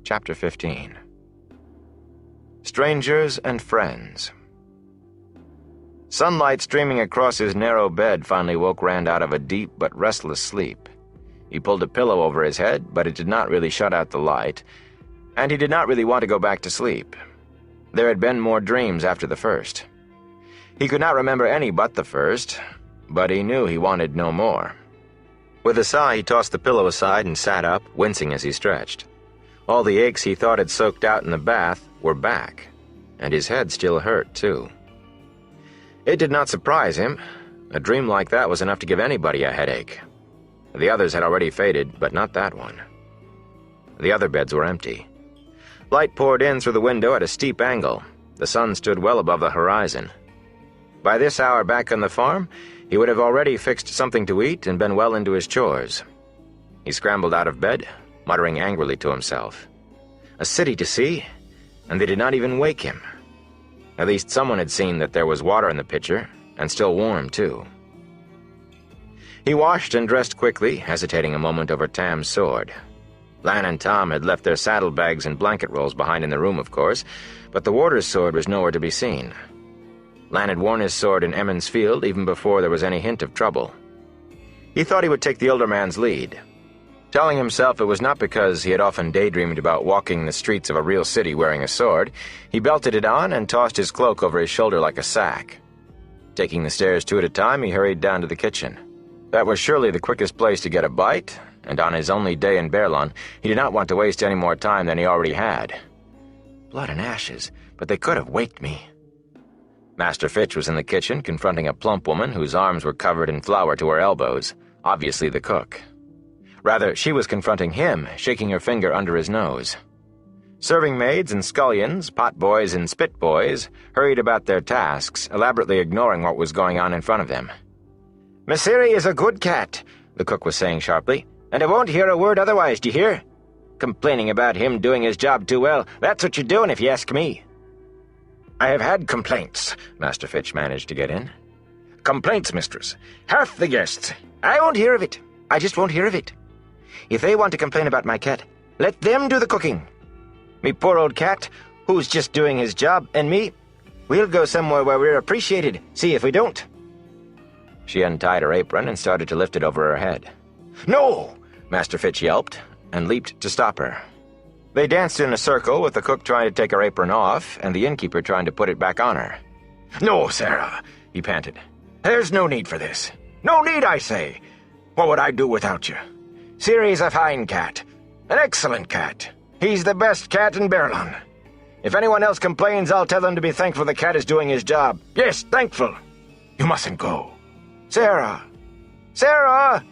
Chapter 15. Strangers and Friends. Sunlight streaming across his narrow bed finally woke Rand out of a deep but restless sleep. He pulled a pillow over his head, but it did not really shut out the light, and he did not really want to go back to sleep. There had been more dreams after the first. He could not remember any but the first, but he knew he wanted no more. With a sigh, he tossed the pillow aside and sat up, wincing as he stretched. All the aches he thought had soaked out in the bath were back, and his head still hurt, too. It did not surprise him. A dream like that was enough to give anybody a headache. The others had already faded, but not that one. The other beds were empty. Light poured in through the window at a steep angle. The sun stood well above the horizon. By this hour back on the farm, he would have already fixed something to eat and been well into his chores. He scrambled out of bed, muttering angrily to himself. A city to see, and they did not even wake him. At least someone had seen that there was water in the pitcher, and still warm, too. He washed and dressed quickly, hesitating a moment over Tam's sword. Lan and Thom had left their saddlebags and blanket rolls behind in the room, of course, but the warder's sword was nowhere to be seen. Lan had worn his sword in Emond's Field even before there was any hint of trouble. He thought he would take the older man's lead. Telling himself it was not because he had often daydreamed about walking the streets of a real city wearing a sword, he belted it on and tossed his cloak over his shoulder like a sack. Taking the stairs two at a time, he hurried down to the kitchen. That was surely the quickest place to get a bite, and on his only day in Merrilin, he did not want to waste any more time than he already had. Blood and ashes, but they could have waked me. Master Fitch was in the kitchen, confronting a plump woman whose arms were covered in flour to her elbows, obviously the cook. Rather, she was confronting him, shaking her finger under his nose. Serving maids and scullions, potboys and spitboys, hurried about their tasks, elaborately ignoring what was going on in front of them. "Messeri is a good cat," the cook was saying sharply, "and I won't hear a word otherwise, do you hear? Complaining about him doing his job too well, that's what you're doing if you ask me." "I have had complaints," Master Fitch managed to get in. "Complaints, mistress. Half the guests." "I won't hear of it. I just won't hear of it. If they want to complain about my cat, let them do the cooking. Me poor old cat, who's just doing his job, and me, we'll go somewhere where we're appreciated, see if we don't." She untied her apron and started to lift it over her head. "No!" Master Fitch yelped, and leaped to stop her. They danced in a circle, with the cook trying to take her apron off, and the innkeeper trying to put it back on her. "No, Sarah," he panted. "There's no need for this. No need, I say. What would I do without you? Ciri's a fine cat. An excellent cat. He's the best cat in Merrilin. If anyone else complains, I'll tell them to be thankful the cat is doing his job. Yes, thankful. You mustn't go. Sarah! Sarah!"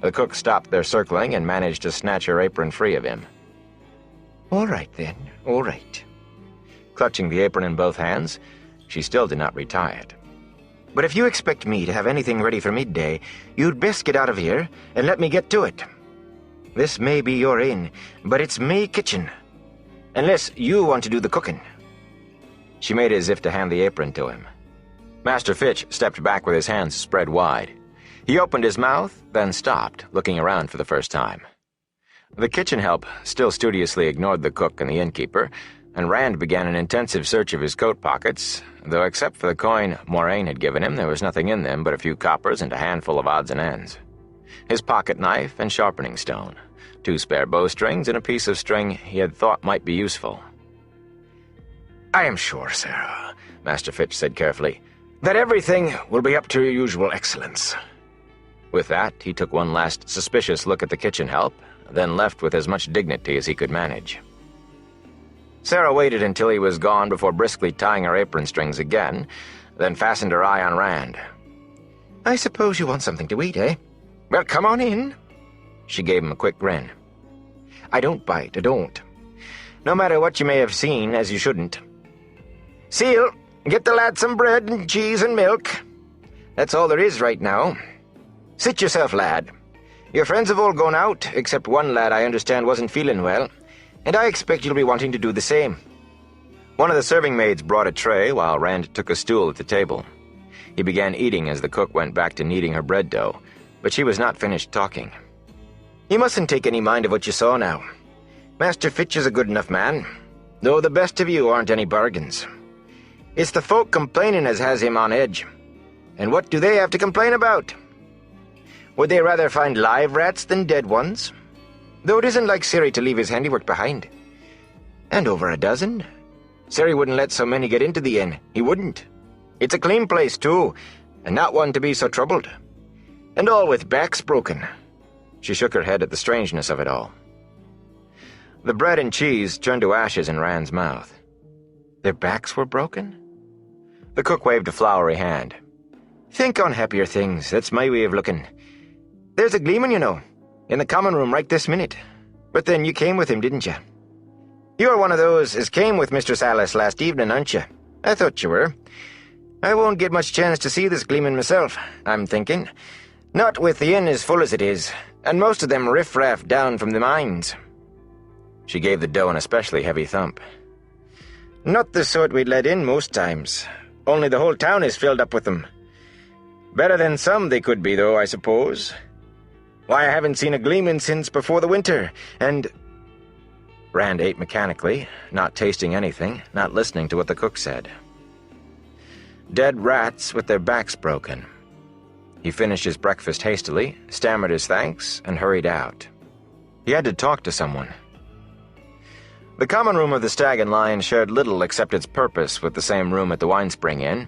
The cook stopped their circling and managed to snatch her apron free of him. "All right, then, all right." Clutching the apron in both hands, she still did not retie it. "But if you expect me to have anything ready for midday, you'd best get out of here and let me get to it. This may be your inn, but it's me kitchen. Unless you want to do the cooking." She made as if to hand the apron to him. Master Fitch stepped back with his hands spread wide. He opened his mouth, then stopped, looking around for the first time. The kitchen help still studiously ignored the cook and the innkeeper, and Rand began an intensive search of his coat pockets, though except for the coin Moiraine had given him, there was nothing in them but a few coppers and a handful of odds and ends. His pocket knife and sharpening stone, 2 spare bowstrings, and a piece of string he had thought might be useful. "I am sure, Sarah," Master Fitch said carefully, "that everything will be up to your usual excellence." With that, he took one last suspicious look at the kitchen help, then left with as much dignity as he could manage. Sarah waited until he was gone before briskly tying her apron strings again, then fastened her eye on Rand. "I suppose you want something to eat, eh? Well, come on in." She gave him a quick grin. "I don't bite, I don't. No matter what you may have seen, as you shouldn't. Seal, get the lad some bread and cheese and milk. That's all there is right now. Sit yourself, lad. Your friends have all gone out, except one lad I understand wasn't feeling well, and I expect you'll be wanting to do the same." One of the serving maids brought a tray while Rand took a stool at the table. He began eating as the cook went back to kneading her bread dough, but she was not finished talking. "You mustn't take any mind of what you saw now. Master Fitch is a good enough man, though the best of you aren't any bargains. It's the folk complaining as has him on edge. And what do they have to complain about? Would they rather find live rats than dead ones? Though it isn't like Ciri to leave his handiwork behind. And over a dozen. Ciri wouldn't let so many get into the inn. He wouldn't. It's a clean place, too, and not one to be so troubled. And all with backs broken. She shook her head at the strangeness of it all. The bread and cheese turned to ashes in Rand's mouth. Their backs were broken? The cook waved a floury hand. Think on happier things, that's my way of looking. There's a gleeman, you know, in the common room right this minute. But then you came with him, didn't you? You're one of those as came with Mistress Alice last evening, aren't you? I thought you were. I won't get much chance to see this gleeman myself, I'm thinking. Not with the inn as full as it is, and most of them riff-raff down from the mines. She gave the dough an especially heavy thump. Not the sort we'd let in most times. Only the whole town is filled up with them. Better than some they could be, though, I suppose. Why, I haven't seen a gleeman since before the winter, and... Rand ate mechanically, not tasting anything, not listening to what the cook said. Dead rats with their backs broken. He finished his breakfast hastily, stammered his thanks, and hurried out. He had to talk to someone. The common room of the Stag and Lion shared little except its purpose with the same room at the Winespring Inn.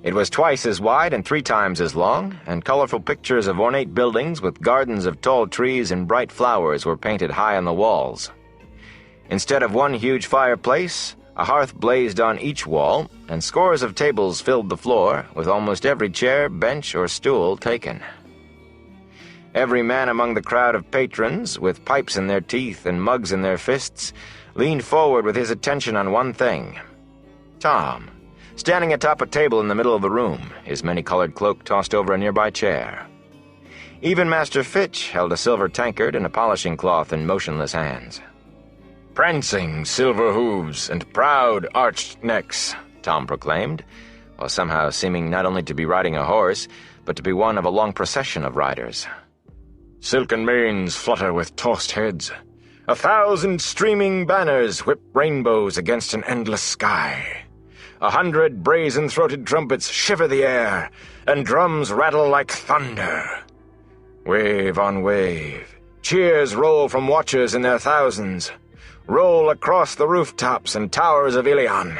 It was twice as wide and 3 times as long, and colorful pictures of ornate buildings with gardens of tall trees and bright flowers were painted high on the walls. Instead of one huge fireplace, a hearth blazed on each wall, and scores of tables filled the floor, with almost every chair, bench, or stool taken. Every man among the crowd of patrons, with pipes in their teeth and mugs in their fists, leaned forward with his attention on one thing. Thom, standing atop a table in the middle of the room, his many-colored cloak tossed over a nearby chair. Even Master Fitch held a silver tankard and a polishing cloth in motionless hands. "Prancing silver hooves and proud arched necks," Thom proclaimed, while somehow seeming not only to be riding a horse, but to be one of a long procession of riders. "Silken manes flutter with tossed heads. 1,000 streaming banners whip rainbows against an endless sky. 100 brazen-throated trumpets shiver the air, and drums rattle like thunder. Wave on wave, cheers roll from watchers in their thousands, roll across the rooftops and towers of Ilion,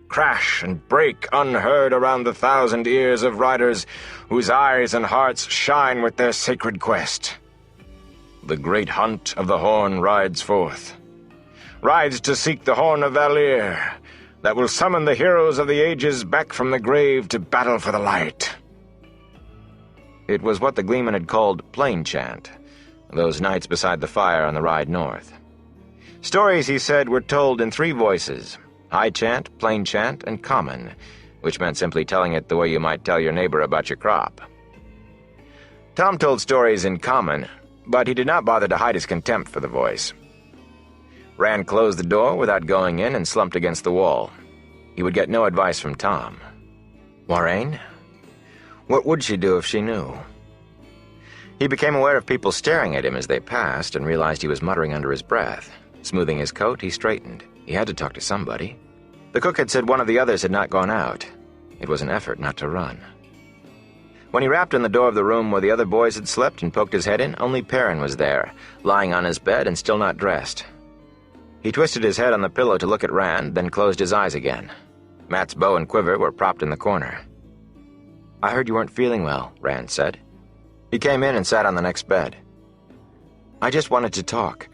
crash and break unheard around the 1,000 ears of riders whose eyes and hearts shine with their sacred quest. The great hunt of the Horn rides forth. Rides to seek the Horn of Valir, that will summon the heroes of the ages back from the grave to battle for the light." It was what the gleeman had called plain chant, those nights beside the fire on the ride north. Stories, he said, were told in 3 voices, high chant, plain chant, and common, which meant simply telling it the way you might tell your neighbor about your crop. Thom told stories in common, but he did not bother to hide his contempt for the voice. Rand closed the door without going in and slumped against the wall. He would get no advice from Thom. Moiraine? What would she do if she knew? He became aware of people staring at him as they passed and realized he was muttering under his breath. Smoothing his coat, he straightened. He had to talk to somebody. The cook had said one of the others had not gone out. It was an effort not to run. When he rapped on the door of the room where the other boys had slept and poked his head in, only Perrin was there, lying on his bed and still not dressed. He twisted his head on the pillow to look at Rand, then closed his eyes again. Mat's bow and quiver were propped in the corner. "I heard you weren't feeling well," Rand said. He came in and sat on the next bed. "I just wanted to talk.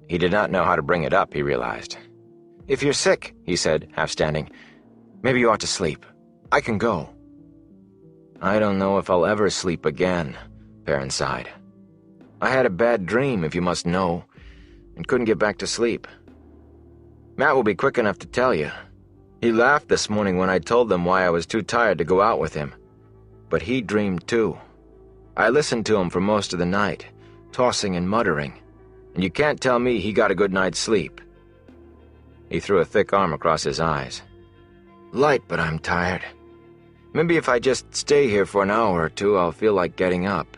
He did not know how to bring it up, he realized. "If you're sick," he said, half standing, "maybe you ought to sleep. I can go." "I don't know if I'll ever sleep again," Perrin sighed. "I had a bad dream, if you must know, and couldn't get back to sleep. Mat will be quick enough to tell you. He laughed this morning when I told them why I was too tired to go out with him. But he dreamed too. I listened to him for most of the night, tossing and muttering, and you can't tell me he got a good night's sleep." He threw a thick arm across his eyes. "Light, but I'm tired. Maybe if I just stay here for an hour or 2, I'll feel like getting up.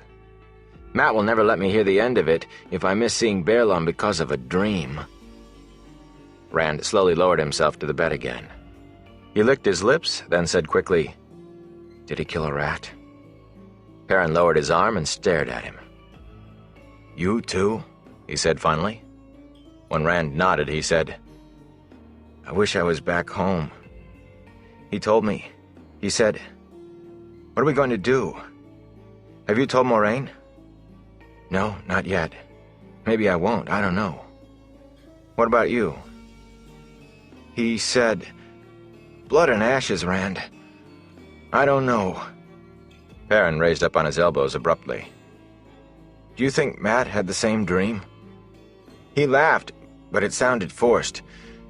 Matt will never let me hear the end of it if I miss seeing Merrilin because of a dream." Rand slowly lowered himself to the bed again. He licked his lips, then said quickly, "Did he kill a rat?" Perrin lowered his arm and stared at him. "You too?" he said finally. When Rand nodded, he said, "I wish I was back home. He told me. He said, 'What are we going to do?' Have you told Moiraine?" "No, not yet. Maybe I won't, I don't know." "What about you?" "He said, 'Blood and ashes, Rand. I don't know.'" Perrin raised up on his elbows abruptly. "Do you think Matt had the same dream?" "He laughed, but it sounded forced,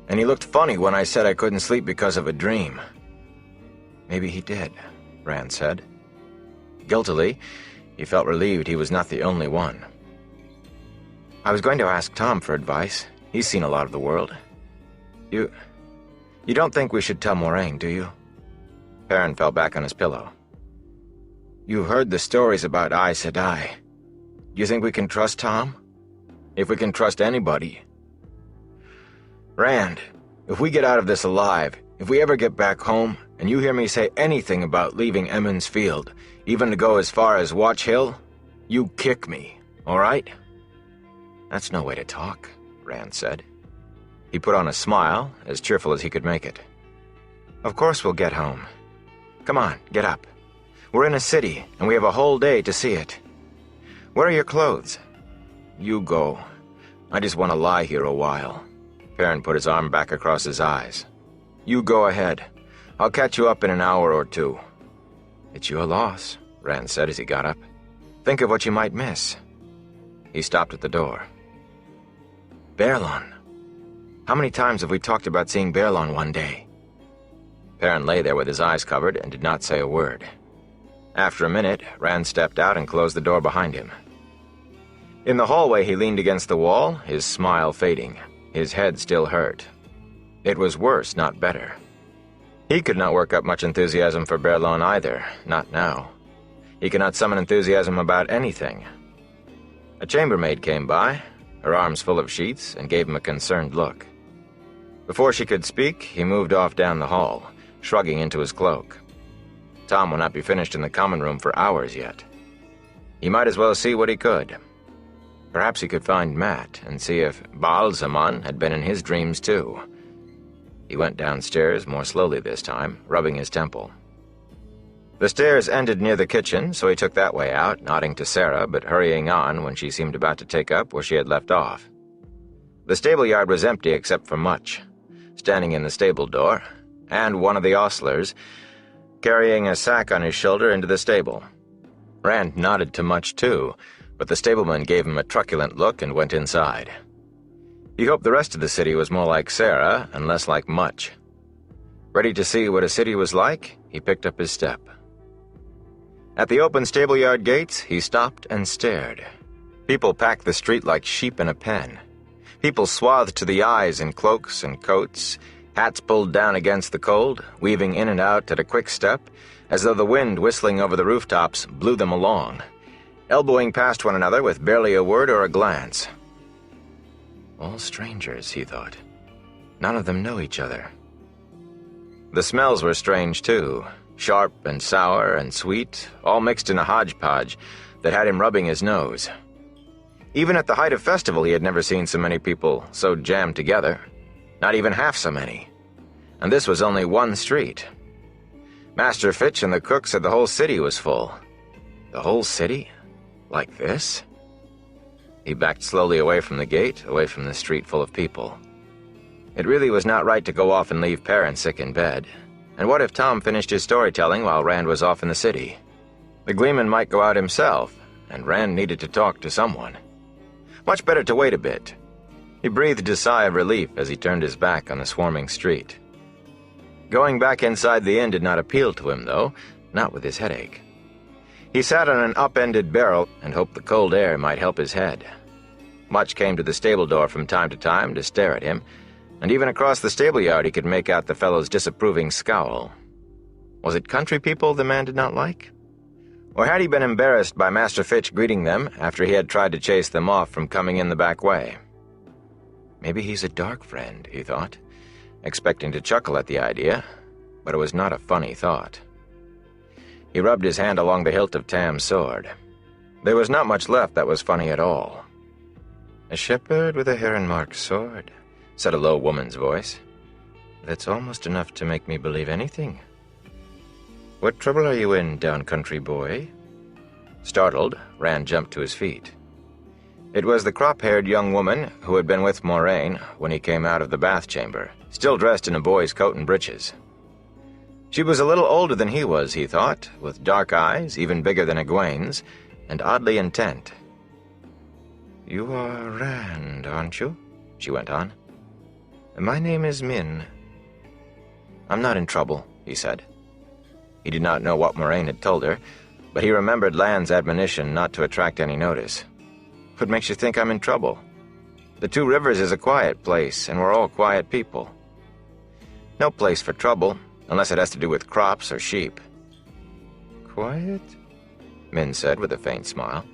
and he looked funny when I said I couldn't sleep because of a dream." "Maybe he did," Rand said. Guiltily, he felt relieved he was not the only one. "I was going to ask Thom for advice. He's seen a lot of the world. You don't think we should tell Moiraine, do you?" Perrin fell back on his pillow. "You heard the stories about Aes Sedai. Do you think we can trust Thom? If we can trust anybody?" "Rand, if we get out of this alive, if we ever get back home, and you hear me say anything about leaving Emond's Field, even to go as far as Watch Hill, you kick me, all right?" "That's no way to talk," Rand said. He put on a smile, as cheerful as he could make it. "Of course we'll get home. Come on, get up. We're in a city, and we have a whole day to see it. Where are your clothes?" "You go. I just want to lie here a while." Perrin put his arm back across his eyes. "You go ahead. I'll catch you up in an hour or two." "It's your loss," Rand said as he got up. "Think of what you might miss." He stopped at the door. "Merrilin. How many times have we talked about seeing Merrilin one day?" Perrin lay there with his eyes covered and did not say a word. After a minute, Rand stepped out and closed the door behind him. In the hallway, he leaned against the wall, his smile fading. His head still hurt. It was worse, not better. He could not work up much enthusiasm for Merrilin either, not now. He could not summon enthusiasm about anything. A chambermaid came by, her arms full of sheets, and gave him a concerned look. Before she could speak, he moved off down the hall, shrugging into his cloak. Thom would not be finished in the common room for hours yet. He might as well see what he could. Perhaps he could find Matt and see if Baal-Zaman had been in his dreams too. He went downstairs, more slowly this time, rubbing his temple. The stairs ended near the kitchen, so he took that way out, nodding to Sarah, but hurrying on when she seemed about to take up where she had left off. The stable yard was empty except for Much, standing in the stable door, and one of the ostlers, carrying a sack on his shoulder into the stable. Rand nodded to Much too, but the stableman gave him a truculent look and went inside. He hoped the rest of the city was more like Sarah and less like Much. Ready to see what a city was like, he picked up his step. At the open stable-yard gates, he stopped and stared. People packed the street like sheep in a pen. People swathed to the eyes in cloaks and coats, hats pulled down against the cold, weaving in and out at a quick step, as though the wind whistling over the rooftops blew them along, elbowing past one another with barely a word or a glance. All strangers, he thought. None of them know each other. The smells were strange, too, sharp and sour and sweet, all mixed in a hodgepodge that had him rubbing his nose. Even at the height of festival, he had never seen so many people so jammed together, not even half so many. And this was only one street. Master Fitch and the cook said the whole city was full. The whole city? Like this? He backed slowly away from the gate, away from the street full of people. It really was not right to go off and leave Perrin sick in bed. And what if Thom finished his storytelling while Rand was off in the city? The Gleeman might go out himself, and Rand needed to talk to someone. Much better to wait a bit. He breathed a sigh of relief as he turned his back on the swarming street. Going back inside the inn did not appeal to him, though, not with his headache. He sat on an upended barrel and hoped the cold air might help his head. Much came to the stable door from time to time to stare at him, and even across the stable yard he could make out the fellow's disapproving scowl. Was it country people the man did not like? Or had he been embarrassed by Master Fitch greeting them after he had tried to chase them off from coming in the back way? Maybe he's a dark friend, he thought, expecting to chuckle at the idea, but it was not a funny thought. He rubbed his hand along the hilt of Tam's sword. There was not much left that was funny at all. "A shepherd with a heron-marked sword," said a low woman's voice. "That's almost enough to make me believe anything. What trouble are you in, down-country boy?" Startled, Rand jumped to his feet. It was the crop-haired young woman who had been with Moiraine when he came out of the bath chamber, still dressed in a boy's coat and breeches. She was a little older than he was, he thought, with dark eyes, even bigger than Egwene's, and oddly intent. "You are Rand, aren't you?" she went on. "My name is Min." "I'm not in trouble," he said. He did not know what Moiraine had told her, but he remembered Lan's admonition not to attract any notice. "What makes you think I'm in trouble? The Two Rivers is a quiet place, and we're all quiet people. No place for trouble, unless it has to do with crops or sheep." "Quiet?" Min said with a faint smile.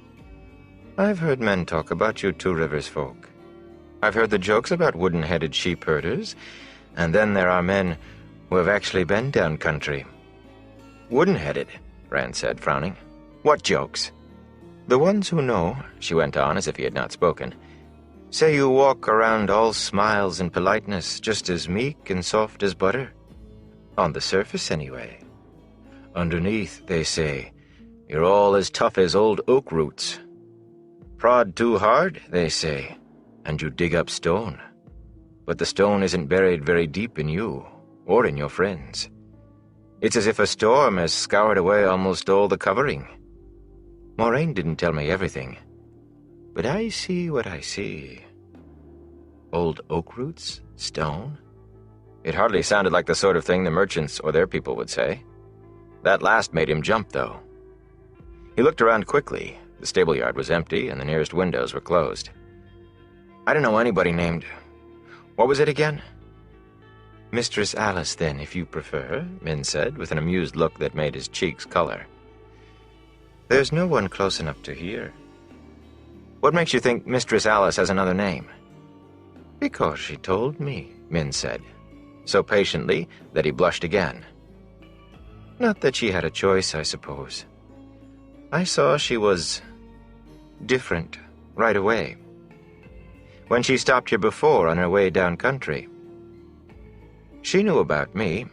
"I've heard men talk about you Two Rivers folk. I've heard the jokes about wooden-headed sheep herders, and then there are men who have actually been down country." "Wooden-headed," Rand said, frowning. "What jokes?" "The ones who know," she went on as if he had not spoken, "say you walk around all smiles and politeness, just as meek and soft as butter. On the surface, anyway. Underneath, they say, you're all as tough as old oak roots. Prod too hard, they say, and you dig up stone. But the stone isn't buried very deep in you, or in your friends. It's as if a storm has scoured away almost all the covering. Moiraine didn't tell me everything, but I see what I see. Old oak roots? Stone?" It hardly sounded like the sort of thing the merchants or their people would say. That last made him jump, though. He looked around quickly. The stable-yard was empty, and the nearest windows were closed. "I don't know anybody named... What was it again?" "Mistress Alice, then, if you prefer," Min said, with an amused look that made his cheeks color. "There's no one close enough to hear." "What makes you think Mistress Alice has another name?" "Because she told me," Min said, so patiently that he blushed again. "Not that she had a choice, I suppose. I saw she was... different, right away. When she stopped here before on her way down country. She knew about me.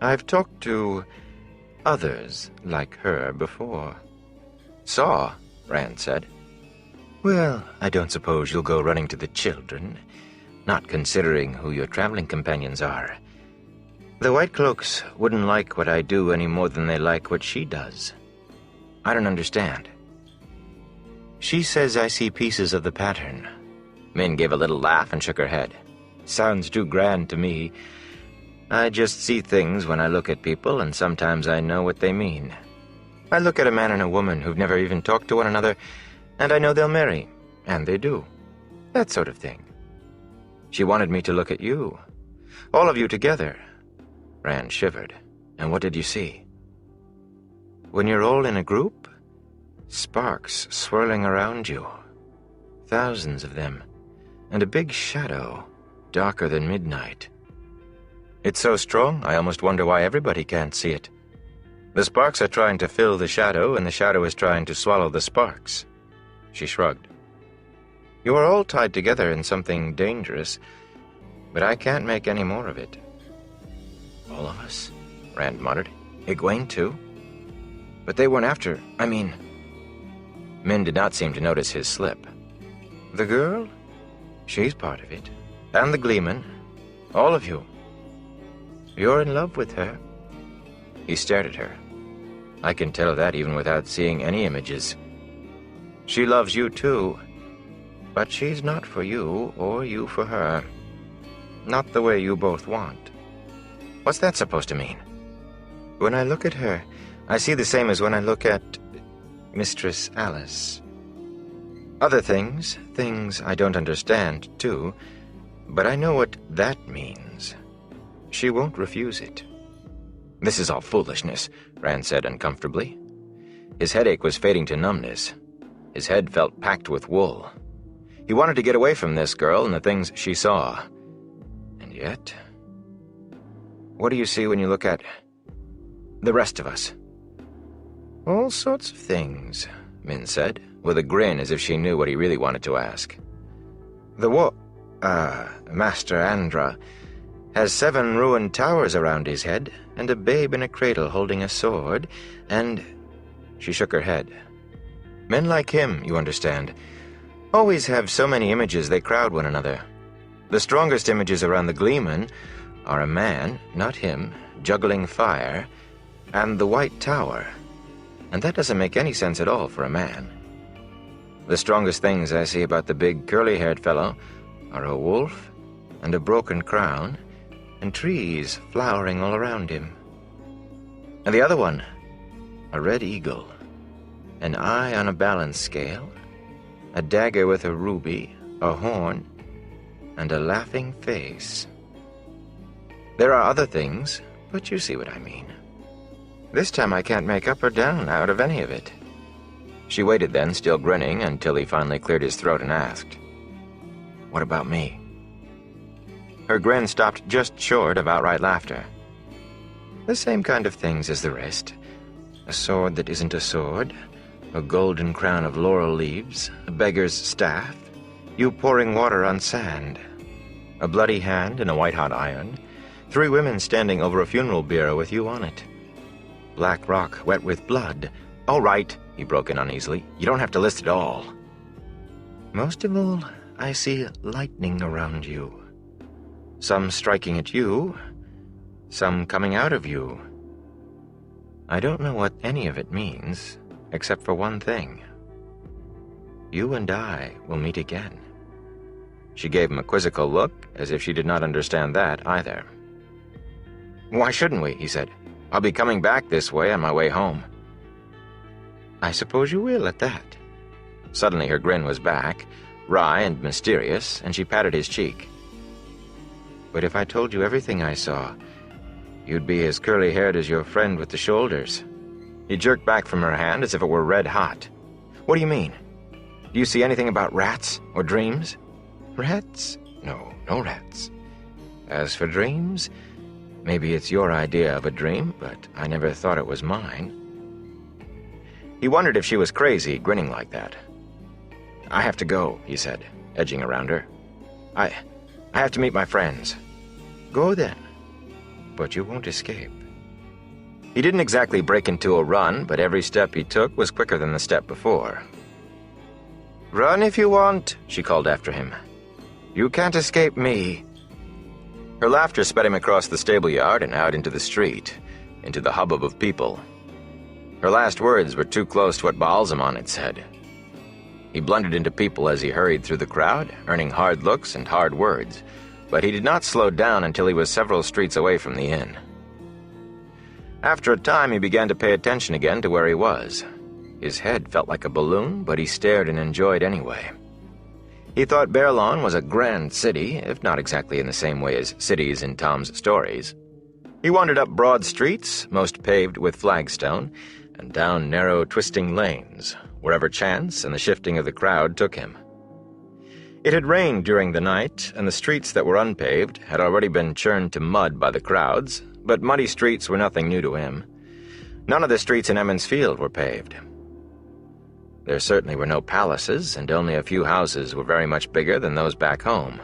I've talked to others like her before." "Saw," Rand said. "Well, I don't suppose you'll go running to the children, not considering who your traveling companions are. The Whitecloaks wouldn't like what I do any more than they like what she does." "I don't understand." "She says I see pieces of the pattern." Min gave a little laugh and shook her head. "Sounds too grand to me. I just see things when I look at people, and sometimes I know what they mean. I look at a man and a woman who've never even talked to one another, and I know they'll marry, and they do. That sort of thing. She wanted me to look at you. All of you together." Rand shivered. "And what did you see?" "When you're all in a group, sparks swirling around you. Thousands of them, and a big shadow, darker than midnight. It's so strong, I almost wonder why everybody can't see it. The sparks are trying to fill the shadow, and the shadow is trying to swallow the sparks." She shrugged. "You are all tied together in something dangerous, but I can't make any more of it." "All of us?" Rand muttered. "Egwene, too? But they weren't after... Min did not seem to notice his slip. "The girl? She's part of it. And the Gleeman. All of you. You're in love with her." He stared at her. "I can tell that even without seeing any images. She loves you too, but she's not for you or you for her. Not the way you both want." "What's that supposed to mean?" "When I look at her, I see the same as when I look at Mistress Alice. Other things I don't understand, too, but I know what that means. She won't refuse it." "This is all foolishness," Rand said uncomfortably. His headache was fading to numbness. His head felt packed with wool. He wanted to get away from this girl and the things she saw. And yet... What do you see when you look at the rest of us? All sorts of things, Min said, with a grin as if she knew what he really wanted to ask. Master Andra has 7 ruined towers around his head, and a babe in a cradle holding a sword, and... She shook her head. Men like him, you understand, always have so many images they crowd one another. The strongest images around the Gleeman are a man, not him, juggling fire, and the White Tower. And that doesn't make any sense at all for a man. The strongest things I see about the big curly-haired fellow are a wolf, and a broken crown, and trees flowering all around him. And the other one, a red eagle, an eye on a balance scale, a dagger with a ruby, a horn, and a laughing face. There are other things, but you see what I mean. This time I can't make up or down out of any of it. She waited then, still grinning, until he finally cleared his throat and asked, "What about me?" Her grin stopped just short of outright laughter. "The same kind of things as the rest. A sword that isn't a sword, a golden crown of laurel leaves, a beggar's staff, you pouring water on sand, a bloody hand and a white-hot iron, 3 women standing over a funeral bier with you on it. Black rock wet with blood. All right," he broke in uneasily. "You don't have to list it all." "Most of all, I see lightning around you. Some striking at you, some coming out of you. I don't know what any of it means, except for one thing. You and I will meet again." She gave him a quizzical look, as if she did not understand that either. "Why shouldn't we?" he said. "I'll be coming back this way on my way home." "I suppose you will, at that." Suddenly her grin was back, wry and mysterious, and she patted his cheek. "But if I told you everything I saw, you'd be as curly-haired as your friend with the shoulders." He jerked back from her hand as if it were red-hot. "What do you mean? Do you see anything about rats or dreams?" "Rats? No rats. As for dreams, maybe it's your idea of a dream, but I never thought it was mine." He wondered if she was crazy, grinning like that. "I have to go," he said, edging around her. I have to meet my friends." "Go then. But you won't escape." He didn't exactly break into a run, but every step he took was quicker than the step before. "Run if you want," she called after him. "You can't escape me." Her laughter sped him across the stable yard and out into the street, into the hubbub of people. Her last words were too close to what Baalzamon had said. He blundered into people as he hurried through the crowd, earning hard looks and hard words, but he did not slow down until he was several streets away from the inn. After a time, he began to pay attention again to where he was. His head felt like a balloon, but he stared and enjoyed anyway. He thought Merrilin was a grand city, if not exactly in the same way as cities in Thom's stories. He wandered up broad streets, most paved with flagstone, and down narrow, twisting lanes, wherever chance and the shifting of the crowd took him. It had rained during the night, and the streets that were unpaved had already been churned to mud by the crowds, but muddy streets were nothing new to him. None of the streets in Emond's Field were paved. There certainly were no palaces, and only a few houses were very much bigger than those back home.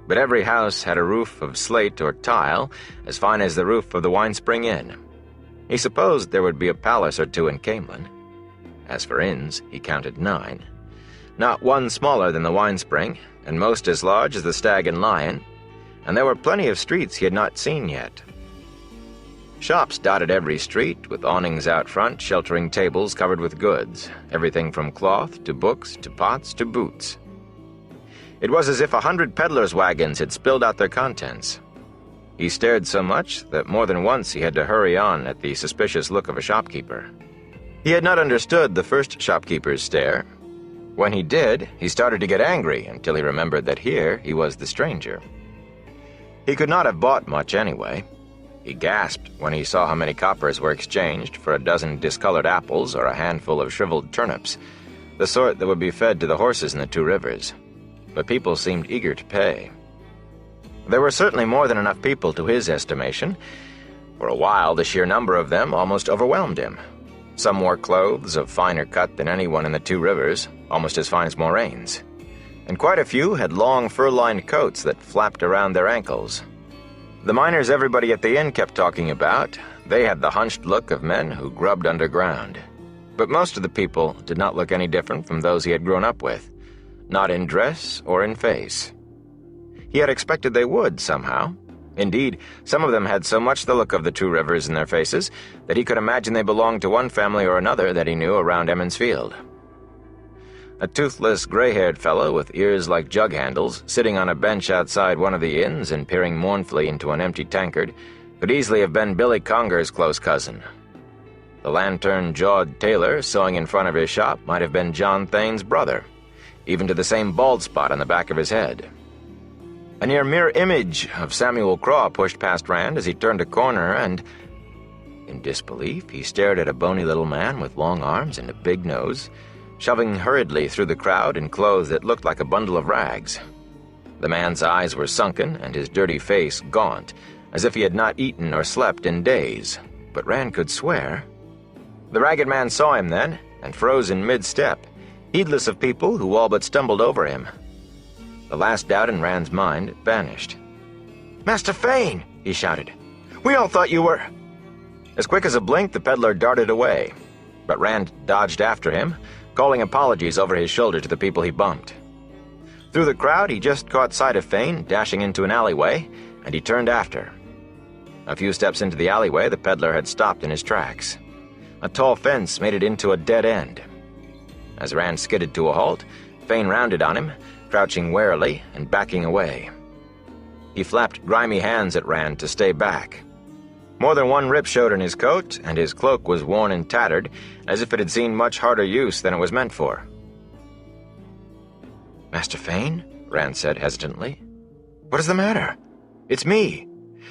But every house had a roof of slate or tile, as fine as the roof of the Winespring Inn. He supposed there would be a palace or 2 in Camelin. As for inns, he counted 9. Not one smaller than the Winespring, and most as large as the Stag and Lion, and there were plenty of streets he had not seen yet. Shops dotted every street, with awnings out front sheltering tables covered with goods, everything from cloth to books to pots to boots. It was as if 100 peddlers' wagons had spilled out their contents. He stared so much that more than once he had to hurry on at the suspicious look of a shopkeeper. He had not understood the first shopkeeper's stare. When he did, he started to get angry until he remembered that here he was the stranger. He could not have bought much anyway. He gasped when he saw how many coppers were exchanged for a dozen discolored apples or a handful of shriveled turnips, the sort that would be fed to the horses in the two rivers. But people seemed eager to pay. There were certainly more than enough people to his estimation. For a while, the sheer number of them almost overwhelmed him. Some wore clothes of finer cut than anyone in the two rivers, almost as fine as Moiraine's. And quite a few had long fur-lined coats that flapped around their ankles. The miners everybody at the inn kept talking about, they had the hunched look of men who grubbed underground. But most of the people did not look any different from those he had grown up with, not in dress or in face. He had expected they would, somehow. Indeed, some of them had so much the look of the two rivers in their faces that he could imagine they belonged to one family or another that he knew around Emond's Field. A toothless, gray-haired fellow with ears like jug handles, sitting on a bench outside one of the inns and peering mournfully into an empty tankard, could easily have been Billy Conger's close cousin. The lantern-jawed tailor sewing in front of his shop might have been John Thane's brother, even to the same bald spot on the back of his head. A near mirror image of Samuel Craw pushed past Rand as he turned a corner and, in disbelief, he stared at a bony little man with long arms and a big nose, shoving hurriedly through the crowd in clothes that looked like a bundle of rags. The man's eyes were sunken and his dirty face gaunt, as if he had not eaten or slept in days, but Rand could swear. The ragged man saw him then, and froze in mid-step, heedless of people who all but stumbled over him. The last doubt in Rand's mind vanished. "Master Fain!" he shouted. "We all thought you were—" As quick as a blink, the peddler darted away, but Rand dodged after him, calling apologies over his shoulder to the people he bumped. Through the crowd, he just caught sight of Fain dashing into an alleyway, and he turned after. A few steps into the alleyway, the peddler had stopped in his tracks. A tall fence made it into a dead end. As Rand skidded to a halt, Fain rounded on him, crouching warily and backing away. He flapped grimy hands at Rand to stay back. More than one rip showed in his coat, and his cloak was worn and tattered, as if it had seen much harder use than it was meant for. "Master Fain?" Rand said hesitantly. "What is the matter? It's me,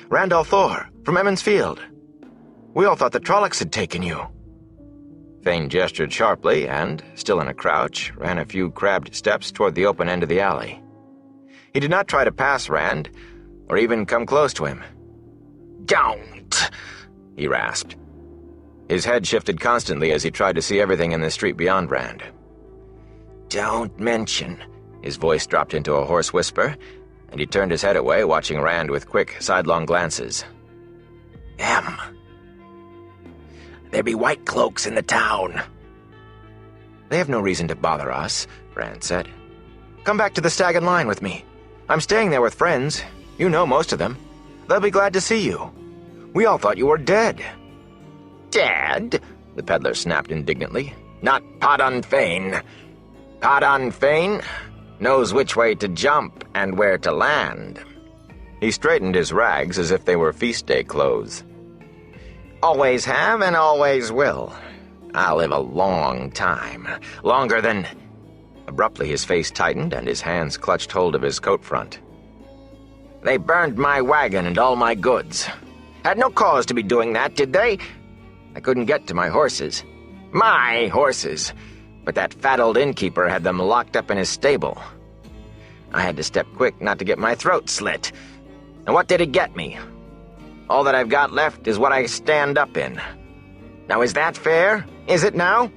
Randall Thor, from Emond's Field. We all thought the Trollocs had taken you." Fain gestured sharply and, still in a crouch, ran a few crabbed steps toward the open end of the alley. He did not try to pass Rand, or even come close to him. "Don't!" he rasped. His head shifted constantly as he tried to see everything in the street beyond Rand. "Don't mention," his voice dropped into a hoarse whisper, and he turned his head away, watching Rand with quick, sidelong glances. "There be Whitecloaks in the town." "They have no reason to bother us," Rand said. "Come back to the Stag and Lion with me. I'm staying there with friends. You know most of them. They'll be glad to see you. We all thought you were dead." "Dead?" the peddler snapped indignantly. "Not Padan Fain. Padan Fain knows which way to jump and where to land." He straightened his rags as if they were feast day clothes. "Always have and always will. I'll live a long time. Longer than—" Abruptly his face tightened and his hands clutched hold of his coat front. "They burned my wagon and all my goods. Had no cause to be doing that, did they? I couldn't get to my horses. My horses! But that fat old innkeeper had them locked up in his stable. I had to step quick not to get my throat slit. And what did it get me? All that I've got left is what I stand up in. Now is that fair? Is it now?"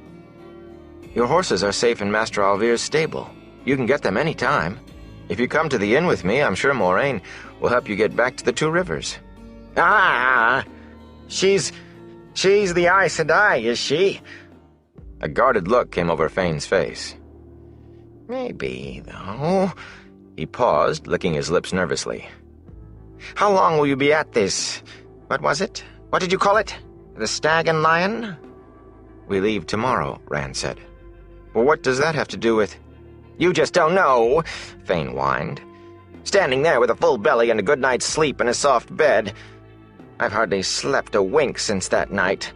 "Your horses are safe in Master Alvir's stable. You can get them any time. If you come to the inn with me, I'm sure Moiraine will help you get back to the Two Rivers." "Ah! She's the Aes Sedai, is she?" A guarded look came over Fain's face. "Maybe, though." He paused, licking his lips nervously. "How long will you be at this? What was it? What did you call it? The Stag and Lion?" "We leave tomorrow," Rand said. "Well, what does that have to do with—" "You just don't know," Fain whined. "Standing there with a full belly and a good night's sleep in a soft bed. I've hardly slept a wink since that night.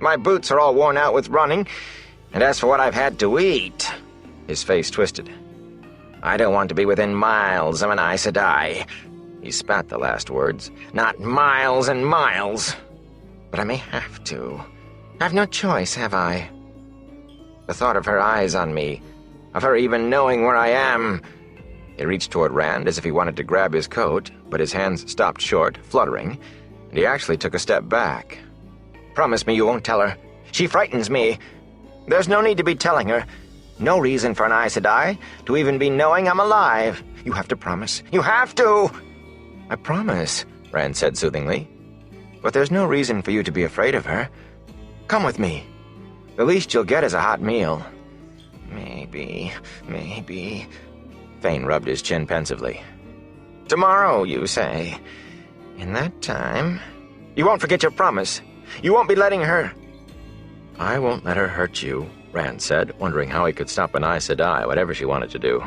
My boots are all worn out with running, and as for what I've had to eat—" His face twisted. "I don't want to be within miles of an Aes Sedai. He spat the last words. "Not miles and miles. But I may have to. I've no choice, have I? The thought of her eyes on me, of her even knowing where I am." He reached toward Rand as if he wanted to grab his coat, but his hands stopped short, fluttering, and he actually took a step back. "Promise me you won't tell her. She frightens me. There's no need to be telling her. No reason for an Aes Sedai to even be knowing I'm alive. You have to promise. You have to!" "I promise," Rand said soothingly. "But there's no reason for you to be afraid of her. Come with me. The least you'll get is a hot meal." Maybe. Fain rubbed his chin pensively. "Tomorrow, you say. In that time, you won't forget your promise. You won't be letting her—" "I won't let her hurt you," Rand said, wondering how he could stop an Aes Sedai, whatever she wanted to do.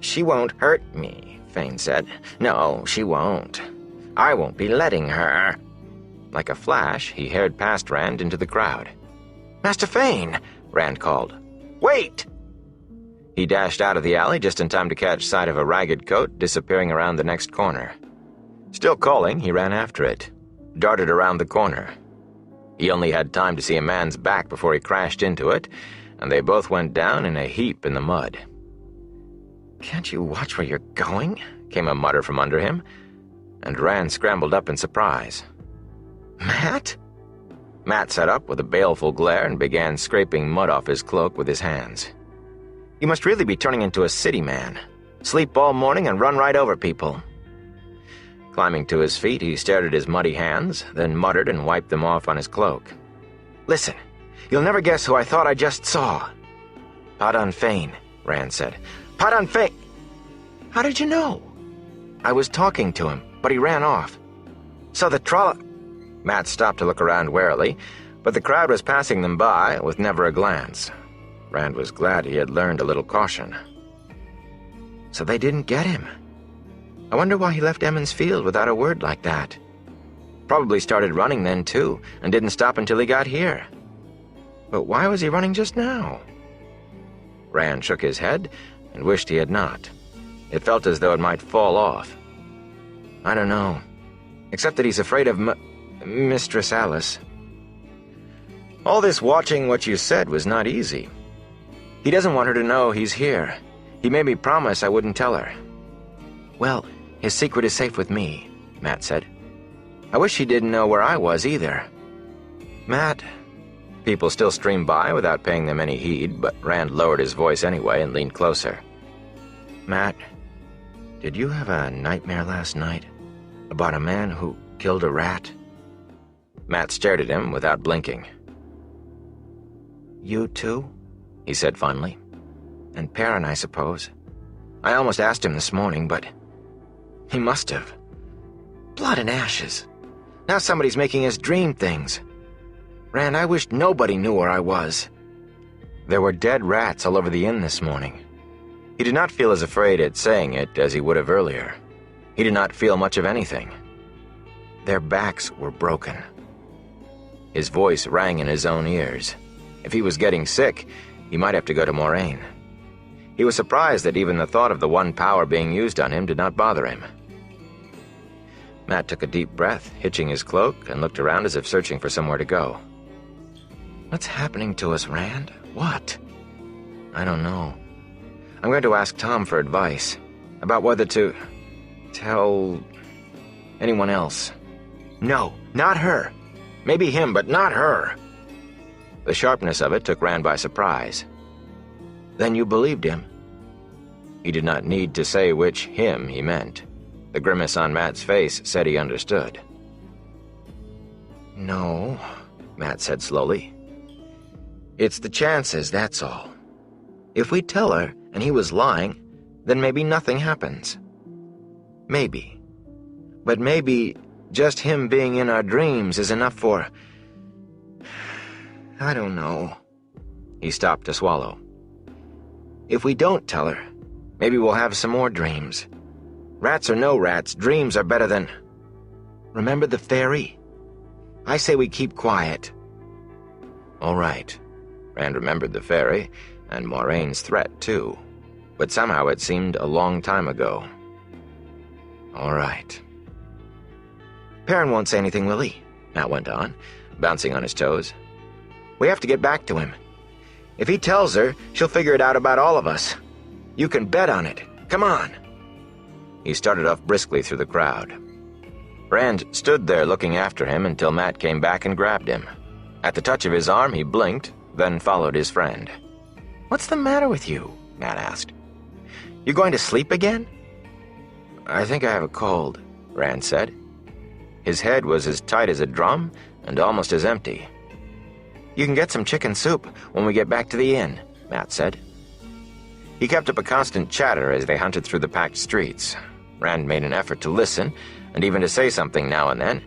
"She won't hurt me," Fain said. "No, she won't. I won't be letting her." Like a flash, he haired past Rand into the crowd. "Master Fain!" Rand called. "Wait!" He dashed out of the alley just in time to catch sight of a ragged coat disappearing around the next corner. Still calling, he ran after it, darted around the corner. He only had time to see a man's back before he crashed into it, and they both went down in a heap in the mud. "Can't you watch where you're going?" came a mutter from under him, and Rand scrambled up in surprise. "Matt?" Matt sat up with a baleful glare and began scraping mud off his cloak with his hands. "You must really be turning into a city man. Sleep all morning and run right over people." Climbing to his feet, he stared at his muddy hands, then muttered and wiped them off on his cloak. "Listen, you'll never guess who I thought I just saw." "Padan Fain," Rand said. "Padan Fain!" "How did you know?" "I was talking to him, but he ran off." "So the troll—" Matt stopped to look around warily, but the crowd was passing them by with never a glance. Rand was glad he had learned a little caution. So they didn't get him. I wonder why he left Emmons Field without a word like that. Probably started running then, too, and didn't stop until he got here. But why was he running just now? Rand shook his head and wished he had not. It felt as though it might fall off. "I don't know. Except that he's afraid of Mistress Alice." "All this watching what you said was not easy. He doesn't want her to know he's here. He made me promise I wouldn't tell her." "Well, his secret is safe with me," Matt said. "I wish he didn't know where I was either." "Matt..." People still streamed by without paying them any heed, but Rand lowered his voice anyway and leaned closer. "Matt, did you have a nightmare last night about a man who killed a rat?" Matt stared at him without blinking. "You too?" he said finally. "And Perrin, I suppose. I almost asked him this morning, but he must have. Blood and ashes. Now somebody's making us dream things. Rand, I wished nobody knew where I was." There were dead rats all over the inn this morning. He did not feel as afraid at saying it as he would have earlier. He did not feel much of anything. Their backs were broken. His voice rang in his own ears. If he was getting sick, he might have to go to Moiraine. He was surprised that even the thought of the one power being used on him did not bother him. Matt took a deep breath, hitching his cloak, and looked around as if searching for somewhere to go. "What's happening to us, Rand? What?" "I don't know. I'm going to ask Thom for advice about whether to tell anyone else." "No, not her. Maybe him, but not her." The sharpness of it took Rand by surprise. "Then you believed him?" He did not need to say which him he meant. The grimace on Matt's face said he understood. "No," Matt said slowly. "It's the chances, that's all. If we tell her and he was lying, then maybe nothing happens. Maybe. But maybe just him being in our dreams is enough for... I don't know." He stopped to swallow. "If we don't tell her, maybe we'll have some more dreams. Rats or no rats, dreams are better than... Remember the fairy? I say we keep quiet." All right. Rand remembered the fairy, and Moiraine's threat, too. But somehow it seemed a long time ago. All right. Perrin won't say anything, will he? Matt went on, bouncing on his toes. We have to get back to him. If he tells her, she'll figure it out about all of us. You can bet on it. Come on. He started off briskly through the crowd. Rand stood there looking after him until Matt came back and grabbed him. At the touch of his arm, he blinked, then followed his friend. What's the matter with you? Matt asked. You going to sleep again? I think I have a cold, Rand said. His head was as tight as a drum and almost as empty. You can get some chicken soup when we get back to the inn, Matt said. He kept up a constant chatter as they hunted through the packed streets. Rand made an effort to listen and even to say something now and then,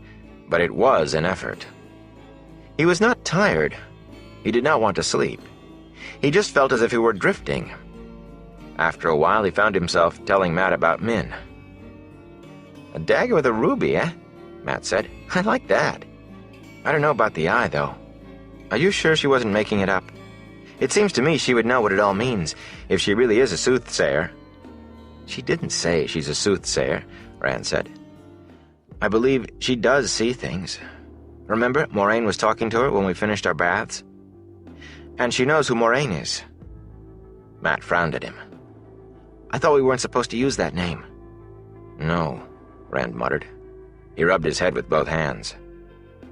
but it was an effort. He was not tired. He did not want to sleep. He just felt as if he were drifting. After a while, he found himself telling Matt about Min. A dagger with a ruby, eh? Matt said. I like that. I don't know about the eye, though. Are you sure she wasn't making it up? It seems to me she would know what it all means, if she really is a soothsayer. She didn't say she's a soothsayer, Rand said. I believe she does see things. Remember, Moiraine was talking to her when we finished our baths? And she knows who Moiraine is. Matt frowned at him. I thought we weren't supposed to use that name. No, Rand muttered. He rubbed his head with both hands.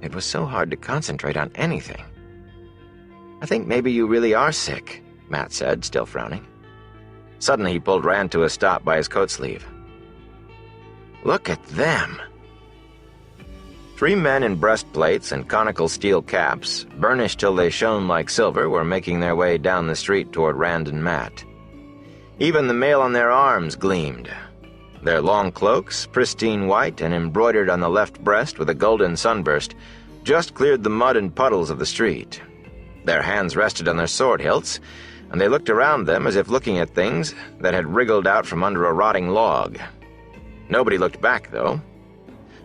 It was so hard to concentrate on anything. I think maybe you really are sick, Matt said, still frowning. Suddenly he pulled Rand to a stop by his coat sleeve. Look at them. 3 men in breastplates and conical steel caps, burnished till they shone like silver, were making their way down the street toward Rand and Matt. Even the mail on their arms gleamed. Their long cloaks, pristine white and embroidered on the left breast with a golden sunburst, just cleared the mud and puddles of the street. Their hands rested on their sword hilts, and they looked around them as if looking at things that had wriggled out from under a rotting log. Nobody looked back, though.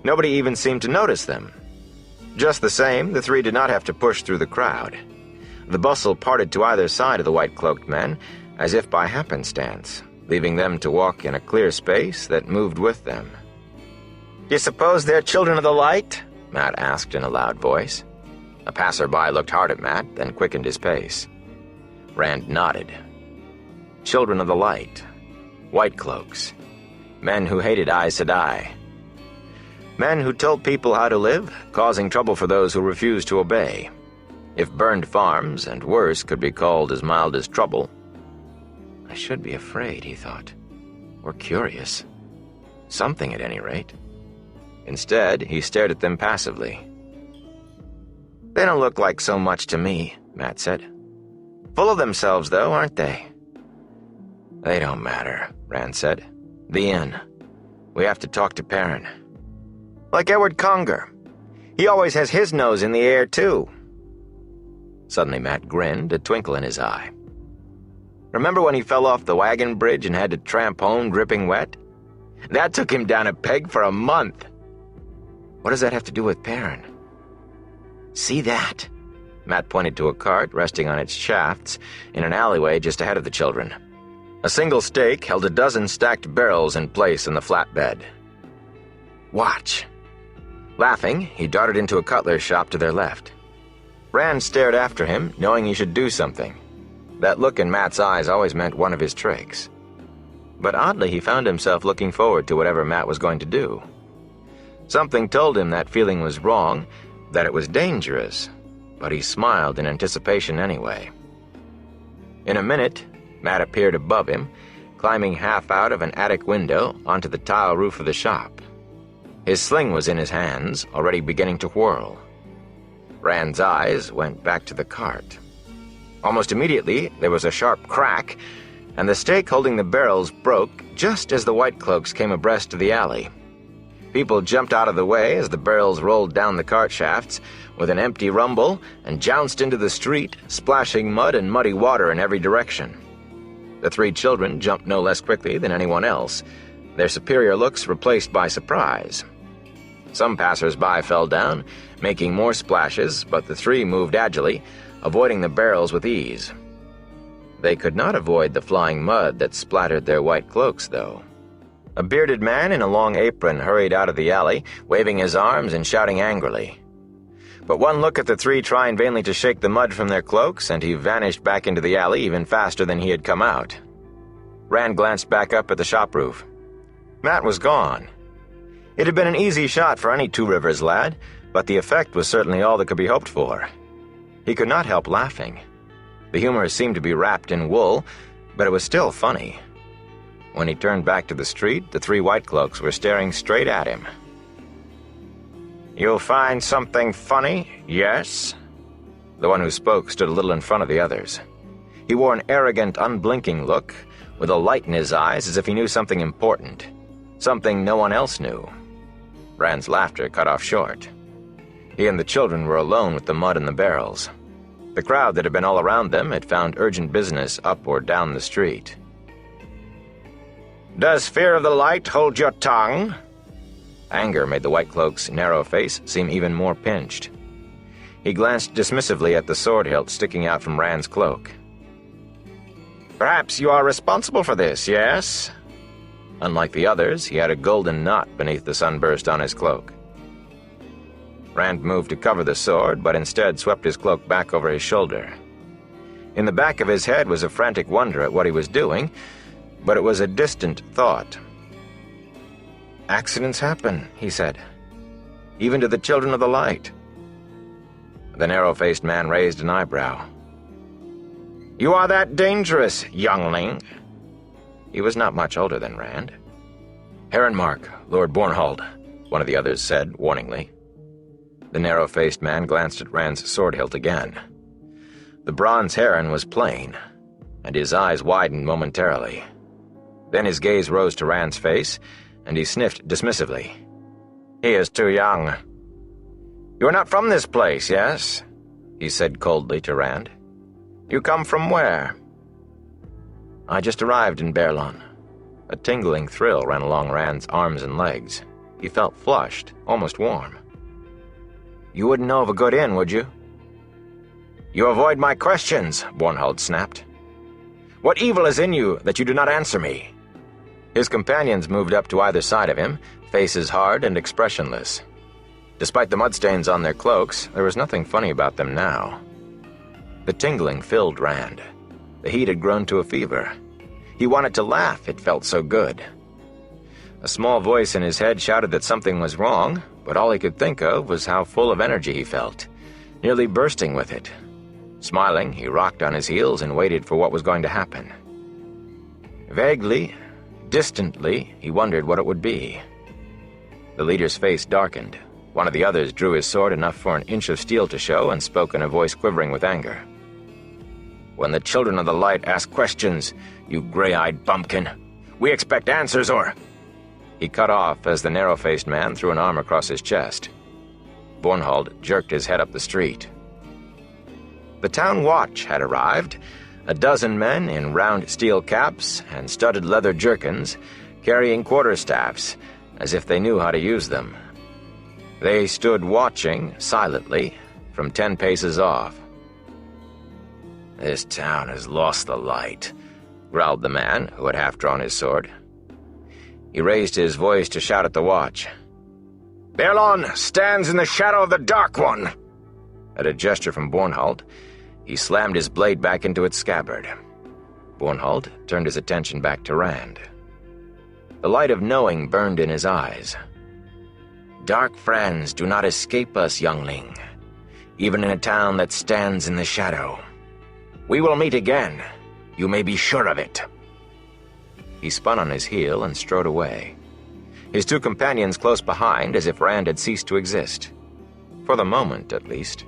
Nobody even seemed to notice them. Just the same, the 3 did not have to push through the crowd. The bustle parted to either side of the white-cloaked men, as if by happenstance, leaving them to walk in a clear space that moved with them. Do you suppose they're children of the light? Matt asked in a loud voice. A passerby looked hard at Matt, then quickened his pace. Rand nodded. Children of the light. Whitecloaks. Men who hated Aes Sedai. Men who told people how to live, causing trouble for those who refused to obey. If burned farms, and worse, could be called as mild as trouble. I should be afraid, he thought. Or curious. Something, at any rate. Instead, he stared at them passively. They don't look like so much to me, Matt said. Full of themselves, though, aren't they? They don't matter, Rand said. The inn. We have to talk to Perrin. Like Edward Conger. He always has his nose in the air, too. Suddenly Matt grinned, a twinkle in his eye. Remember when he fell off the wagon bridge and had to tramp home dripping wet? That took him down a peg for a month. What does that have to do with Perrin? See that? Matt pointed to a cart resting on its shafts in an alleyway just ahead of the children. A single stake held a dozen stacked barrels in place on the flatbed. Watch. Laughing, he darted into a cutler's shop to their left. Rand stared after him, knowing he should do something. That look in Matt's eyes always meant one of his tricks. But oddly, he found himself looking forward to whatever Matt was going to do. Something told him that feeling was wrong, that it was dangerous, but he smiled in anticipation anyway. In a minute, Matt appeared above him, climbing half out of an attic window onto the tile roof of the shop. His sling was in his hands, already beginning to whirl. Rand's eyes went back to the cart. Almost immediately, there was a sharp crack, and the stake holding the barrels broke just as the Whitecloaks came abreast of the alley. People jumped out of the way as the barrels rolled down the cart shafts with an empty rumble and jounced into the street, splashing mud and muddy water in every direction. The 3 children jumped no less quickly than anyone else, their superior looks replaced by surprise. Some passers-by fell down, making more splashes, but the 3 moved agilely, avoiding the barrels with ease. They could not avoid the flying mud that splattered their white cloaks, though. A bearded man in a long apron hurried out of the alley, waving his arms and shouting angrily. But one look at the three trying vainly to shake the mud from their cloaks, and he vanished back into the alley even faster than he had come out. Rand glanced back up at the shop roof. Mat was gone. It had been an easy shot for any Two Rivers lad, but the effect was certainly all that could be hoped for. He could not help laughing. The humor seemed to be wrapped in wool, but it was still funny. When he turned back to the street, the three Whitecloaks were staring straight at him. "You'll find something funny, yes?" The one who spoke stood a little in front of the others. He wore an arrogant, unblinking look, with a light in his eyes as if he knew something important, something no one else knew. Rand's laughter cut off short. He and the children were alone with the mud and the barrels. The crowd that had been all around them had found urgent business up or down the street. "Does fear of the light hold your tongue?" Anger made the Whitecloak's narrow face seem even more pinched. He glanced dismissively at the sword hilt sticking out from Rand's cloak. "Perhaps you are responsible for this, yes?" Unlike the others, he had a golden knot beneath the sunburst on his cloak. Rand moved to cover the sword, but instead swept his cloak back over his shoulder. In the back of his head was a frantic wonder at what he was doing, but it was a distant thought. "Accidents happen," he said. "Even to the children of the light." The narrow-faced man raised an eyebrow. "You are that dangerous, youngling?" He was not much older than Rand. "Herrenmark, Lord Bornhold," one of the others said, warningly. The narrow-faced man glanced at Rand's sword hilt again. The bronze heron was plain, and his eyes widened momentarily. Then his gaze rose to Rand's face, and he sniffed dismissively. "He is too young." "You are not from this place, yes?" he said coldly to Rand. "You come from where?" "I just arrived in Merrilin." A tingling thrill ran along Rand's arms and legs. He felt flushed, almost warm. "You wouldn't know of a good inn, would you?" "You avoid my questions," Bornhold snapped. "What evil is in you that you do not answer me?" His companions moved up to either side of him, faces hard and expressionless. Despite the mudstains on their cloaks, there was nothing funny about them now. The tingling filled Rand. The heat had grown to a fever. He wanted to laugh, it felt so good. A small voice in his head shouted that something was wrong, but all he could think of was how full of energy he felt, nearly bursting with it. Smiling, he rocked on his heels and waited for what was going to happen. Vaguely, distantly, he wondered what it would be. The leader's face darkened. One of the others drew his sword enough for an inch of steel to show and spoke in a voice quivering with anger. "When the children of the light ask questions, you gray-eyed bumpkin, we expect answers or—" He cut off as the narrow-faced man threw an arm across his chest. Bornhold jerked his head up the street. The town watch had arrived, a dozen men in round steel caps and studded leather jerkins, carrying quarterstaffs, as if they knew how to use them. They stood watching, silently, from 10 paces off. "This town has lost the light," growled the man who had half drawn his sword. He raised his voice to shout at the watch. "Merrilin stands in the shadow of the Dark One!" At a gesture from Bornhold, he slammed his blade back into its scabbard. Bornhold turned his attention back to Rand. The light of knowing burned in his eyes. "Dark friends do not escape us, youngling, even in a town that stands in the shadow. We will meet again. You may be sure of it." He spun on his heel and strode away. His two companions close behind, as if Rand had ceased to exist. For the moment, at least.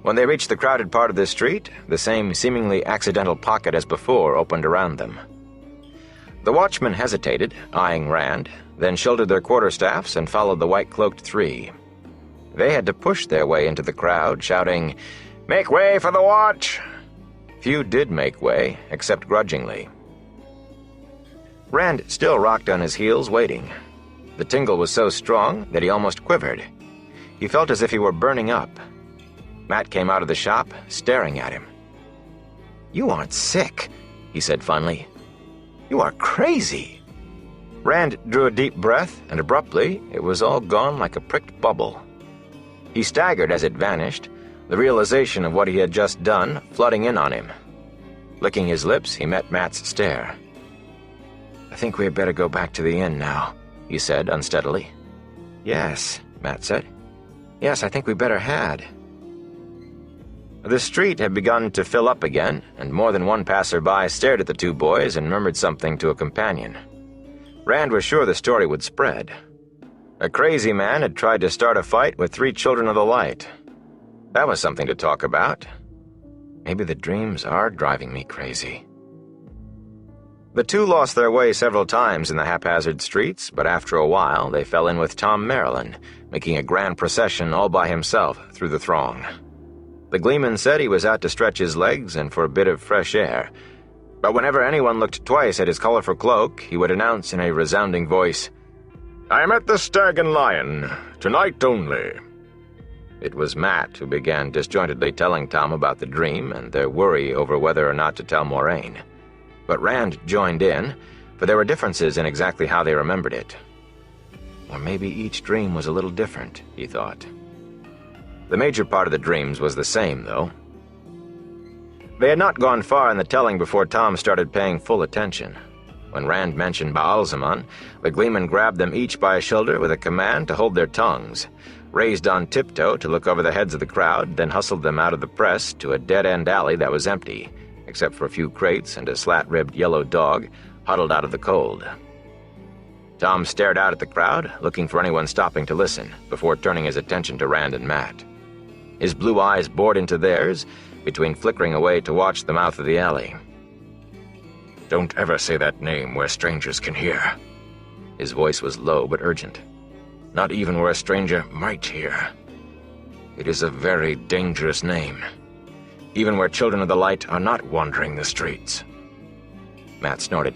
When they reached the crowded part of the street, the same seemingly accidental pocket as before opened around them. The watchmen hesitated, eyeing Rand, then shouldered their quarterstaffs and followed the white-cloaked three. They had to push their way into the crowd, shouting, "Make way for the watch!" Few did make way, except grudgingly. Rand still rocked on his heels, waiting. The tingle was so strong that he almost quivered. He felt as if he were burning up. Mat came out of the shop, staring at him. "You aren't sick," he said finally. "You are crazy." Rand drew a deep breath, and abruptly it was all gone like a pricked bubble. He staggered as it vanished, the realization of what he had just done flooding in on him. Licking his lips, he met Matt's stare. "I think we had better go back to the inn now," he said unsteadily. "Yes," Matt said. "Yes, I think we better had." The street had begun to fill up again, and more than one passerby stared at the two boys and murmured something to a companion. Rand was sure the story would spread. A crazy man had tried to start a fight with 3 children of the light. That was something to talk about. Maybe the dreams are driving me crazy. The two lost their way several times in the haphazard streets, but after a while they fell in with Thom Merrilin, making a grand procession all by himself through the throng. The gleeman said he was out to stretch his legs and for a bit of fresh air, but whenever anyone looked twice at his colorful cloak, he would announce in a resounding voice, "I am at the Stag and Lion, tonight only." It was Matt who began disjointedly telling Thom about the dream and their worry over whether or not to tell Moiraine. But Rand joined in, for there were differences in exactly how they remembered it. Or maybe each dream was a little different, he thought. The major part of the dreams was the same, though. They had not gone far in the telling before Thom started paying full attention. When Rand mentioned Baalzamon, the gleeman grabbed them each by a shoulder with a command to hold their tongues, raised on tiptoe to look over the heads of the crowd, then hustled them out of the press to a dead-end alley that was empty, except for a few crates and a slat-ribbed yellow dog huddled out of the cold. Thom stared out at the crowd, looking for anyone stopping to listen, before turning his attention to Rand and Matt. His blue eyes bored into theirs, between flickering away to watch the mouth of the alley. "Don't ever say that name where strangers can hear." His voice was low but urgent. "Not even where a stranger might hear. It is a very dangerous name, even where children of the light are not wandering the streets." Matt snorted.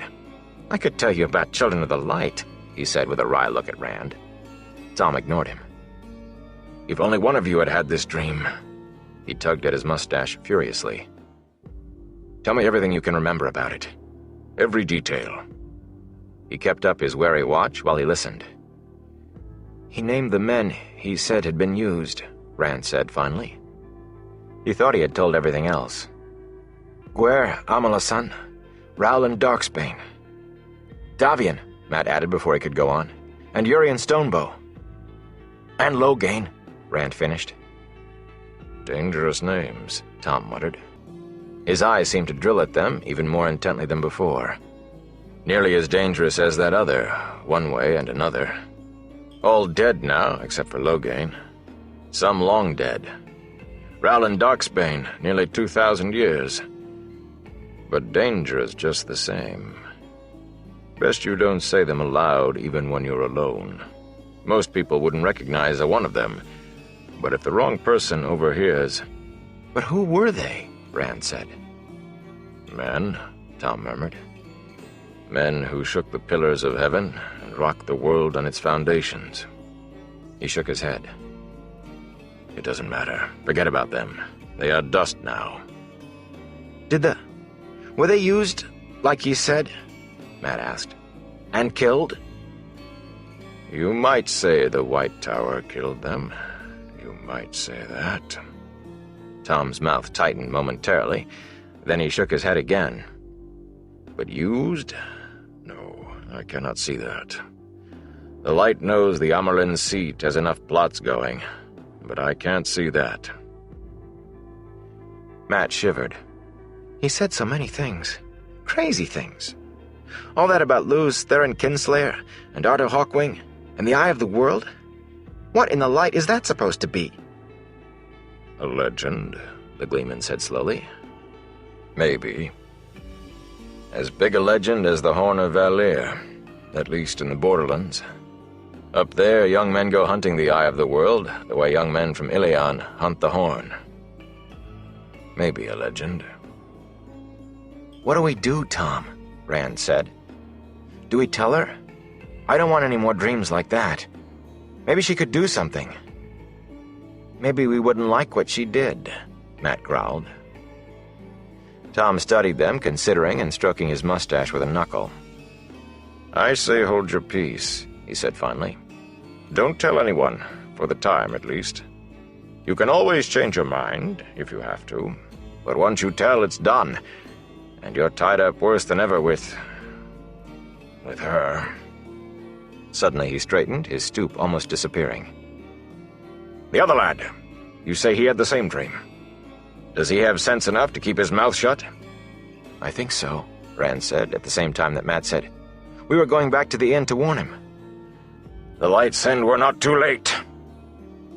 "I could tell you about children of the light," he said with a wry look at Rand. Thom ignored him. "If only one of you had had this dream." He tugged at his mustache furiously. "Tell me everything you can remember about it. Every detail." He kept up his wary watch while he listened. "He named the men he said had been used," Rand said finally. He thought he had told everything else. "Gwer Amalasan, Rowland Darksbane. Davian," Matt added before he could go on, "and Urian Stonebow. And Loghain," Rand finished. "Dangerous names," Thom muttered. His eyes seemed to drill at them even more intently than before. Nearly as dangerous as that other, one way and another. All dead now, except for Loghain. Some long dead. Rowland Darksbane, nearly 2,000 years. But dangerous just the same. Best you don't say them aloud even when you're alone. Most people wouldn't recognize a one of them, but if the wrong person overhears... "But who were they?" Rand said. "Men," Thom murmured. "Men who shook the pillars of heaven and rocked the world on its foundations." He shook his head. "It doesn't matter. Forget about them. They are dust now." Were they used, like you said?" Matt asked. "And killed?" "You might say the White Tower killed them. You might say that." Thom's mouth tightened momentarily, then he shook his head again. "But used? No, I cannot see that. The light knows the Amerlin seat has enough plots going, but I can't see that." Matt shivered. He said so many things. Crazy things. All that about Luz Theron Kinslayer and Ardo Hawkwing and the Eye of the World? What in the light is that supposed to be? A legend, the Gleeman said slowly. Maybe. As big a legend as the Horn of Valir, at least in the borderlands. Up there, young men go hunting the Eye of the World, the way young men from Ilion hunt the Horn. Maybe a legend. "What do we do, Thom?" Rand said. "Do we tell her? I don't want any more dreams like that. Maybe she could do something." "Maybe we wouldn't like what she did," Matt growled. Thom studied them, considering and stroking his mustache with a knuckle. "I say hold your peace," he said finally. "Don't tell anyone, for the time at least. You can always change your mind, if you have to, but once you tell, it's done, and you're tied up worse than ever with her." Suddenly he straightened, his stoop almost disappearing. "The other lad, you say he had the same dream. Does he have sense enough to keep his mouth shut?" "I think so," Rand said, at the same time that Matt said, "We were going back to the inn to warn him." "The lights end we're not too late."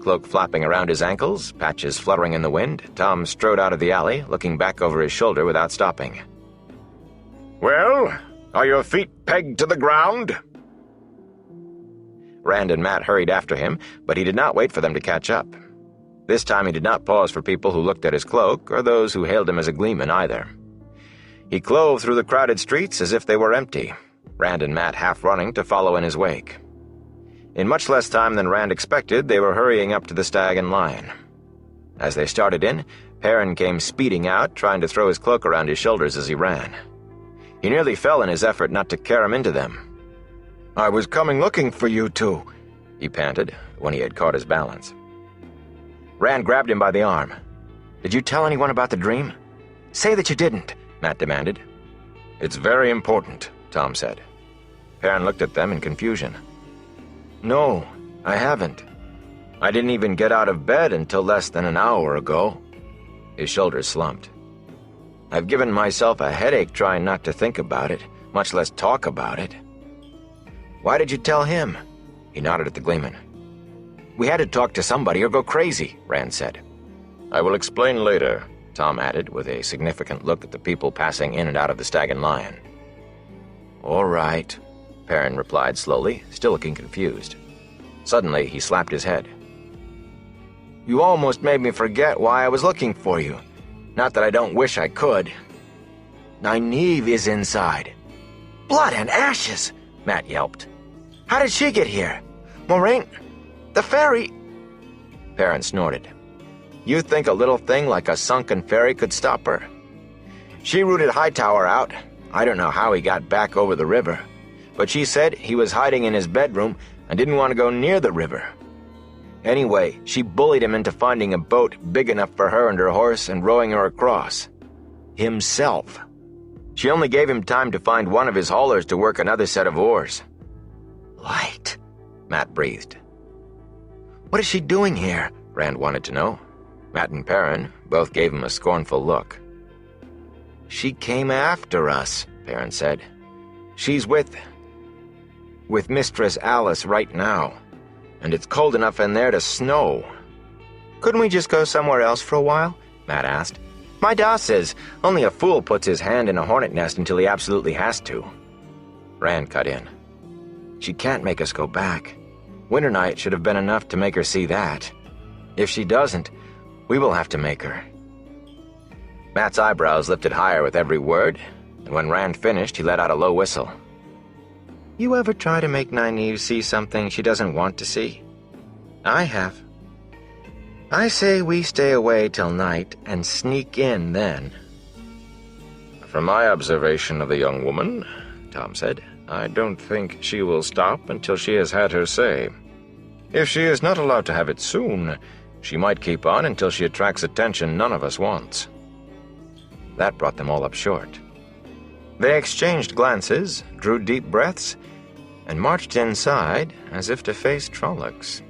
Cloak flapping around his ankles, patches fluttering in the wind, Thom strode out of the alley, looking back over his shoulder without stopping. "Well, are your feet pegged to the ground?" Rand and Matt hurried after him, but he did not wait for them to catch up. This time he did not pause for people who looked at his cloak, or those who hailed him as a gleeman either. He clove through the crowded streets as if they were empty, Rand and Matt half running to follow in his wake. In much less time than Rand expected, they were hurrying up to the Stag and Lion. As they started in, Perrin came speeding out, trying to throw his cloak around his shoulders as he ran. He nearly fell in his effort not to carry him into them. "I was coming looking for you two," he panted, when he had caught his balance. Rand grabbed him by the arm. "Did you tell anyone about the dream? Say that you didn't," Matt demanded. "It's very important," Thom said. Perrin looked at them in confusion. "No, I haven't. I didn't even get out of bed until less than an hour ago." His shoulders slumped. "I've given myself a headache trying not to think about it, much less talk about it." "Why did you tell him?" He nodded at the gleeman. "We had to talk to somebody or go crazy," Rand said. "I will explain later," Thom added, with a significant look at the people passing in and out of the Stag and Lion. "All right," Perrin replied slowly, still looking confused. Suddenly, he slapped his head. "You almost made me forget why I was looking for you. Not that I don't wish I could. Nynaeve is inside." "Blood and ashes!" Matt yelped. "How did she get here? Moiraine? The ferry?" Perrin snorted. "You think a little thing like a sunken ferry could stop her? She rooted Hightower out. I don't know how he got back over the river, but she said he was hiding in his bedroom and didn't want to go near the river. Anyway, she bullied him into finding a boat big enough for her and her horse and rowing her across. Himself. She only gave him time to find one of his haulers to work another set of oars." "Light," Matt breathed. "What is she doing here?" Rand wanted to know. Matt and Perrin both gave him a scornful look. "She came after us," Perrin said. "She's with Mistress Alice right now, and it's cold enough in there to snow." "Couldn't we just go somewhere else for a while?" Matt asked. "My da says only a fool puts his hand in a hornet nest until he absolutely has to." Rand cut in. "She can't make us go back. Winter night should have been enough to make her see that. If she doesn't, we will have to make her." Matt's eyebrows lifted higher with every word, and when Rand finished, he let out a low whistle. "You ever try to make Nynaeve see something she doesn't want to see? I have. I say we stay away till night and sneak in then." "From my observation of the young woman," Thom said, "I don't think she will stop until she has had her say. If she is not allowed to have it soon, she might keep on until she attracts attention none of us wants." That brought them all up short. They exchanged glances, drew deep breaths, and marched inside as if to face Trollocs.